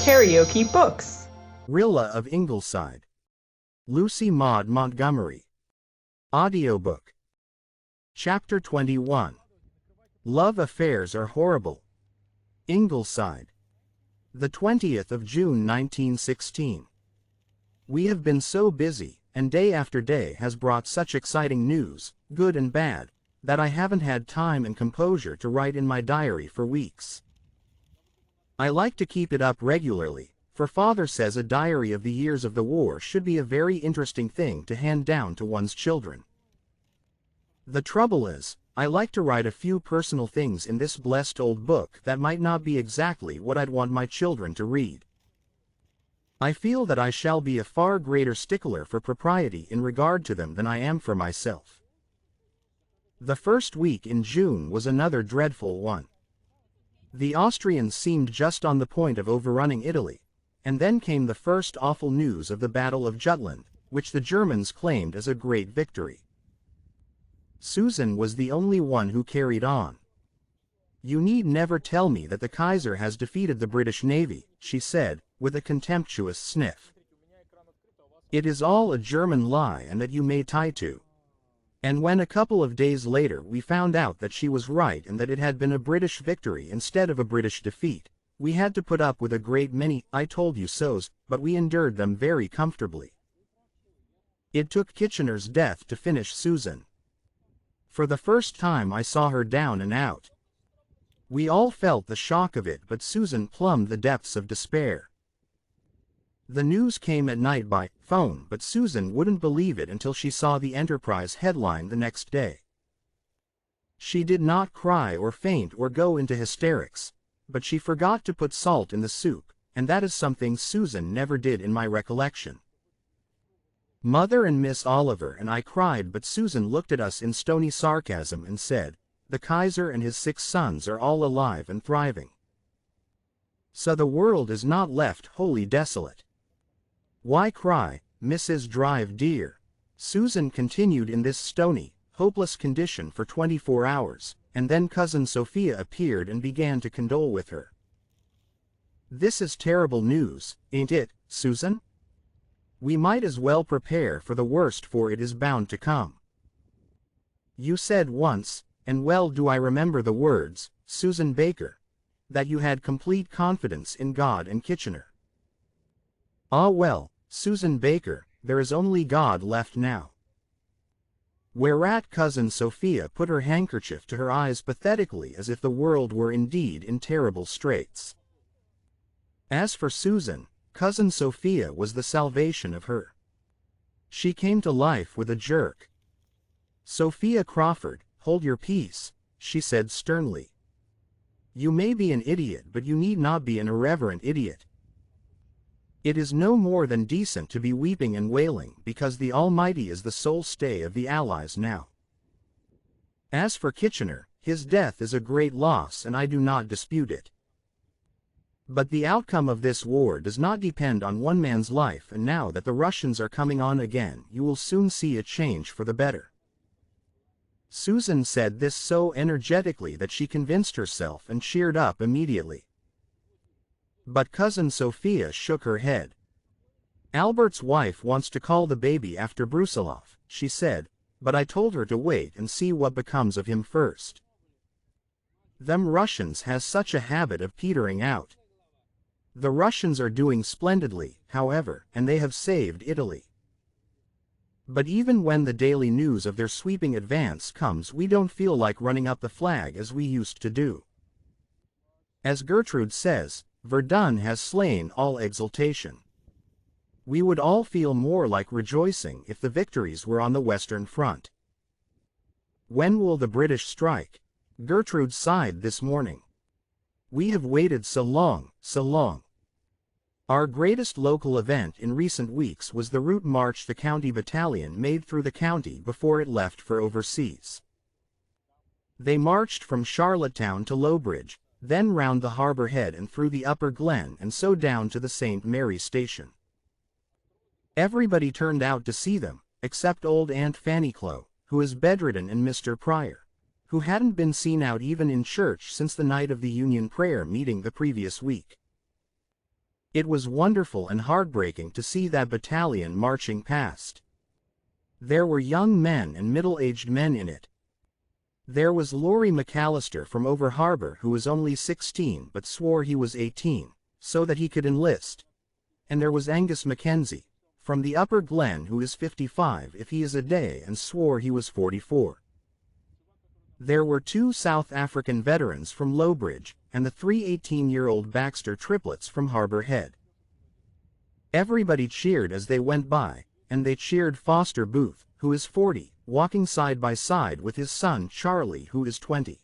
KaraokeBooks. Rilla of Ingleside. Lucy Maud Montgomery. Audiobook. Chapter 21. Love affairs are horrible. Ingleside. The 20th of June 1916. We have been so busy, and day after day has brought such exciting news, good and bad, that I haven't had time and composure to write in my diary for weeks. I like to keep it up regularly, for Father says a diary of the years of the war should be a very interesting thing to hand down to one's children. The trouble is, I like to write a few personal things in this blessed old book that might not be exactly what I'd want my children to read. I feel that I shall be a far greater stickler for propriety in regard to them than I am for myself. The first week in June was another dreadful one. The Austrians seemed just on the point of overrunning Italy, and then came the first awful news of the Battle of Jutland, which the Germans claimed as a great victory. Susan was the only one who carried on. "You need never tell me that the Kaiser has defeated the British Navy," she said, with a contemptuous sniff. "It is all a German lie and that you may tie to." And when a couple of days later we found out that she was right and that it had been a British victory instead of a British defeat, we had to put up with a great many "I told you so's," but we endured them very comfortably. It took Kitchener's death to finish Susan. For the first time I saw her down and out. We all felt the shock of it, but Susan plumbed the depths of despair. The news came at night by phone, but Susan wouldn't believe it until she saw the Enterprise headline the next day. She did not cry or faint or go into hysterics, but she forgot to put salt in the soup, and that is something Susan never did in my recollection. Mother and Miss Oliver and I cried, but Susan looked at us in stony sarcasm and said, "The Kaiser and his 6 sons are all alive and thriving. So the world is not left wholly desolate. Why cry, Mrs. Drive dear?" Susan continued in this stony, hopeless condition for 24 hours, and then Cousin Sophia appeared and began to condole with her. "This is terrible news, ain't it, Susan? We might as well prepare for the worst, for it is bound to come. You said once, and well do I remember the words, Susan Baker, that you had complete confidence in God and Kitchener. Ah well, Susan Baker, there is only God left now." Whereat Cousin Sophia put her handkerchief to her eyes pathetically, as if the world were indeed in terrible straits. As for Susan, Cousin Sophia was the salvation of her. She came to life with a jerk. "Sophia Crawford, hold your peace," she said sternly. "You may be an idiot, but you need not be an irreverent idiot. It is no more than decent to be weeping and wailing because the Almighty is the sole stay of the Allies now. As for Kitchener, his death is a great loss and I do not dispute it. But the outcome of this war does not depend on one man's life, and now that the Russians are coming on again, you will soon see a change for the better." Susan said this so energetically that she convinced herself and cheered up immediately. But Cousin Sophia shook her head. "Albert's wife wants to call the baby after Brusilov," she said, "but I told her to wait and see what becomes of him first. Them Russians has such a habit of petering out. The Russians are doing splendidly, however, and they have saved Italy. But even when the daily news of their sweeping advance comes, we don't feel like running up the flag as we used to do. As Gertrude says, Verdun has slain all exultation. We would all feel more like rejoicing if the victories were on the Western Front. When will the British strike?" Gertrude sighed this morning. "We have waited so long, so long. Our greatest local event in recent weeks was the route march the county battalion made through the county before it left for overseas. They marched from Charlottetown to Lowbridge, then round the Harbor Head and through the Upper Glen and so down to the St. Mary's Station. Everybody turned out to see them, except old Aunt Fanny Clow, who is bedridden, and Mr. Pryor, who hadn't been seen out even in church since the night of the Union prayer meeting the previous week. It was wonderful and heartbreaking to see that battalion marching past. There were young men and middle-aged men in it. There was Laurie McAllister from Over Harbor, who was only 16 but swore he was 18, so that he could enlist. And there was Angus Mackenzie, from the Upper Glen, who is 55 if he is a day and swore he was 44. There were 2 South African veterans from Lowbridge, and the 3 18-year-old Baxter triplets from Harbour Head. Everybody cheered as they went by, and they cheered Foster Booth, who is 40, walking side by side with his son Charlie, who is 20.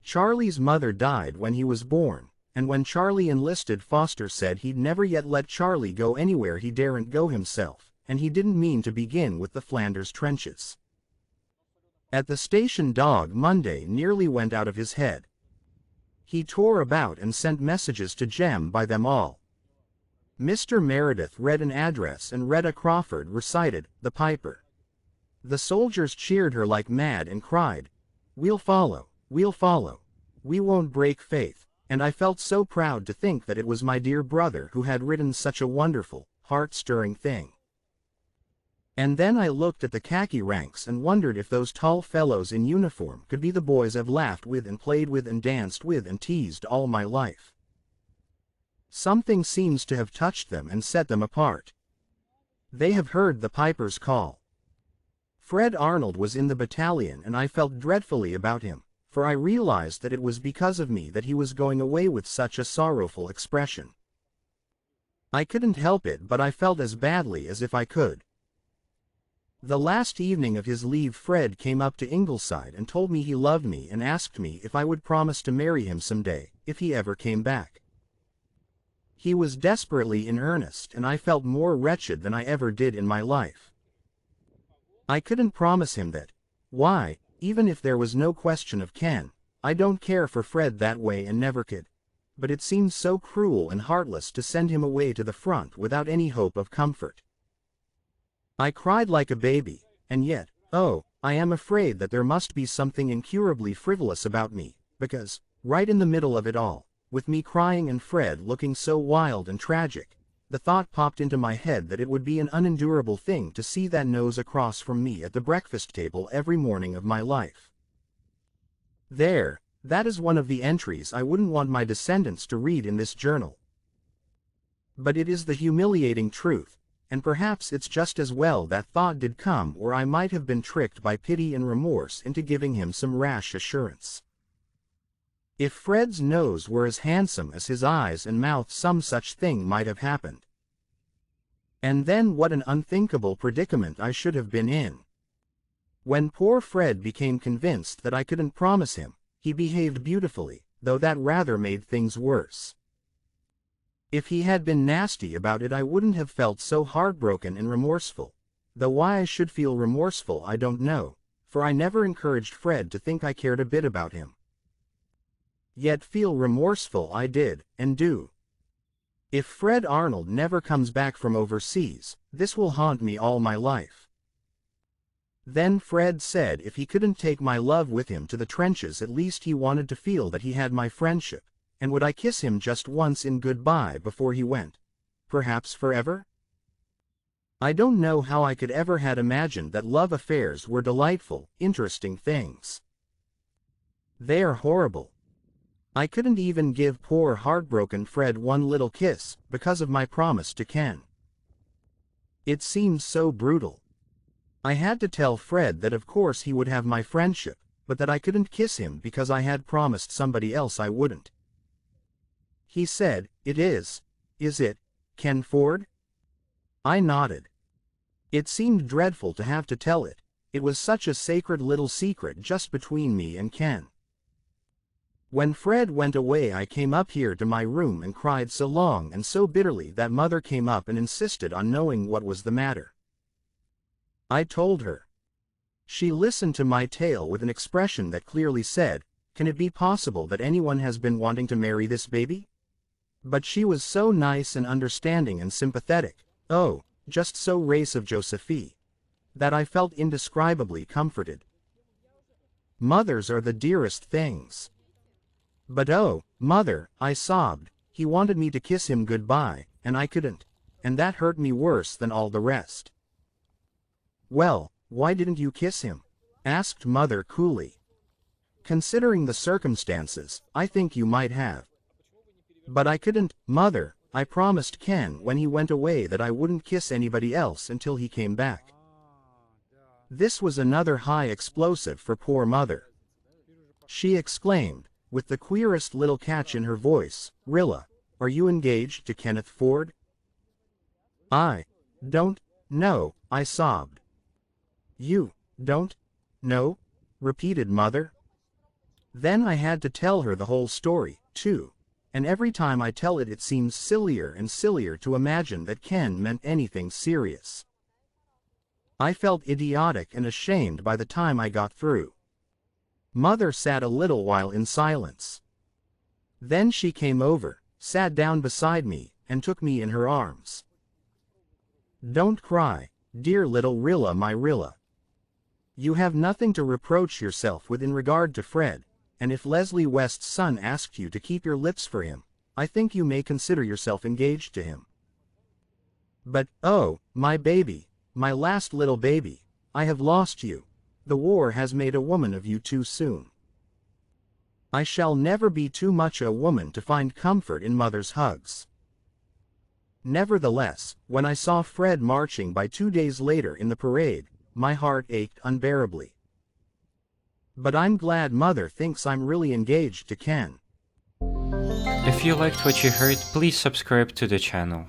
Charlie's mother died when he was born, and when Charlie enlisted, Foster said he'd never yet let Charlie go anywhere he daren't go himself, and he didn't mean to begin with the Flanders trenches. At the station, Dog Monday nearly went out of his head. He tore about and sent messages to Jem by them all. Mr. Meredith read an address and Retta Crawford recited The Piper. The soldiers cheered her like mad and cried, "We'll follow, we won't break faith," and I felt so proud to think that it was my dear brother who had written such a wonderful, heart-stirring thing. And then I looked at the khaki ranks and wondered if those tall fellows in uniform could be the boys I've laughed with and played with and danced with and teased all my life. Something seems to have touched them and set them apart. They have heard the Piper's call. Fred Arnold was in the battalion, and I felt dreadfully about him, for I realized that it was because of me that he was going away with such a sorrowful expression. I couldn't help it, but I felt as badly as if I could. The last evening of his leave, Fred came up to Ingleside and told me he loved me and asked me if I would promise to marry him someday, if he ever came back. He was desperately in earnest, and I felt more wretched than I ever did in my life. I couldn't promise him that. Why, even if there was no question of Ken, I don't care for Fred that way and never could. But it seemed so cruel and heartless to send him away to the front without any hope of comfort. I cried like a baby, and yet, oh, I am afraid that there must be something incurably frivolous about me, because, right in the middle of it all, with me crying and Fred looking so wild and tragic, the thought popped into my head that it would be an unendurable thing to see that nose across from me at the breakfast table every morning of my life. There, that is one of the entries I wouldn't want my descendants to read in this journal. But it is the humiliating truth, and perhaps it's just as well that thought did come, or I might have been tricked by pity and remorse into giving him some rash assurance. If Fred's nose were as handsome as his eyes and mouth, some such thing might have happened. And then what an unthinkable predicament I should have been in. When poor Fred became convinced that I couldn't promise him, he behaved beautifully, though that rather made things worse. If he had been nasty about it, I wouldn't have felt so heartbroken and remorseful, though why I should feel remorseful I don't know, for I never encouraged Fred to think I cared a bit about him. Yet feel remorseful I did, and do. If Fred Arnold never comes back from overseas, this will haunt me all my life. Then Fred said if he couldn't take my love with him to the trenches, at least he wanted to feel that he had my friendship, and would I kiss him just once in goodbye before he went? Perhaps forever? I don't know how I could ever had imagined that love affairs were delightful, interesting things. They are horrible. I couldn't even give poor heartbroken Fred one little kiss, because of my promise to Ken. It seemed so brutal. I had to tell Fred that of course he would have my friendship, but that I couldn't kiss him because I had promised somebody else I wouldn't. He said, is it, Ken Ford? I nodded. It seemed dreadful to have to tell it. It was such a sacred little secret just between me and Ken. When Fred went away, I came up here to my room and cried so long and so bitterly that Mother came up and insisted on knowing what was the matter. I told her. She listened to my tale with an expression that clearly said, "Can it be possible that anyone has been wanting to marry this baby?" But she was so nice and understanding and sympathetic, oh, just so race of Josephine, that I felt indescribably comforted. Mothers are the dearest things. But oh, Mother, I sobbed, He wanted me to kiss him goodbye, and I couldn't, and that hurt me worse than all the rest. Well, why didn't you kiss him? Asked Mother coolly. Considering the circumstances, I think you might have. But I couldn't, Mother. I promised Ken when he went away that I wouldn't kiss anybody else until he came back. This was another high explosive for poor Mother. She exclaimed, with the queerest little catch in her voice, Rilla, are you engaged to Kenneth Ford? I don't know, I sobbed. You don't know? Repeated Mother. Then I had to tell her the whole story, too. And every time I tell it, it seems sillier and sillier to imagine that Ken meant anything serious. I felt idiotic and ashamed by the time I got through. Mother sat a little while in silence. Then she came over, sat down beside me, and took me in her arms. Don't cry, dear little Rilla, my Rilla. You have nothing to reproach yourself with in regard to Fred. And if Leslie West's son asked you to keep your lips for him, I think you may consider yourself engaged to him. But, oh, my baby, my last little baby, I have lost you. The war has made a woman of you too soon. I shall never be too much a woman to find comfort in Mother's hugs. Nevertheless, when I saw Fred marching by 2 days later in the parade, my heart ached unbearably. But I'm glad Mother thinks I'm really engaged to Ken. If you liked what you heard, please subscribe to the channel.